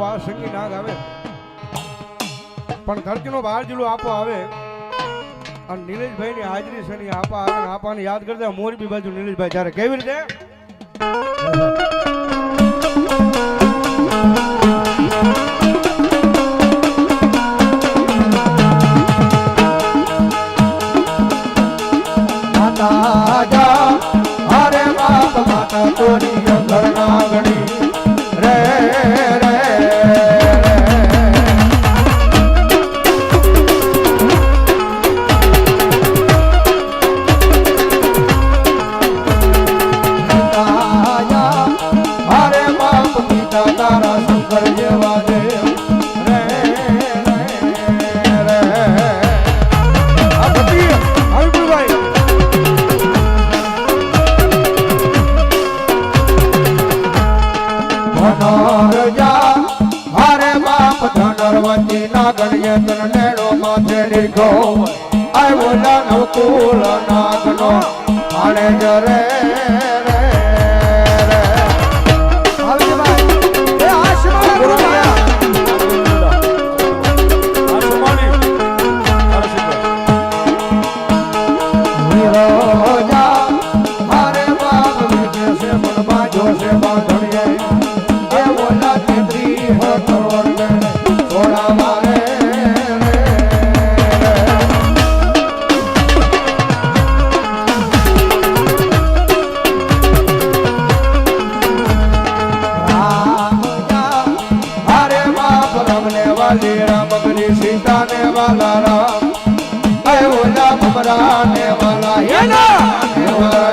વા સંગી નાગ આવે પણ ધરતીનો બહાર જિલ્લો આપો આવે અને નીલેશભાઈ ની હાજરી છે ની આપા આવે આપાને યાદ કરતા મોરબી બાજુ નીલેશભાઈ જ્યારે કેવી રીતે અરે બાપ માતા તોરી ઘરના ગણી રે રે અરે બાપ પિતા તારા શંકર જેવા દેવ રે રે આ બધી હરિભાઈ ધનરજા હરે બાપ ધનરવતી ના ગણ્ય તન નેડો માથે લીધો આવ્યો દાનવ કુલ નાગનો આણે જરે રે રે હરિભાઈ એ આશીર્વાદ ગુરુયા નિરોજા હરે બાપ વિજય મન બાજો સે બાંધણીએ सीता ने वाला राम ओला ममरा ने वाला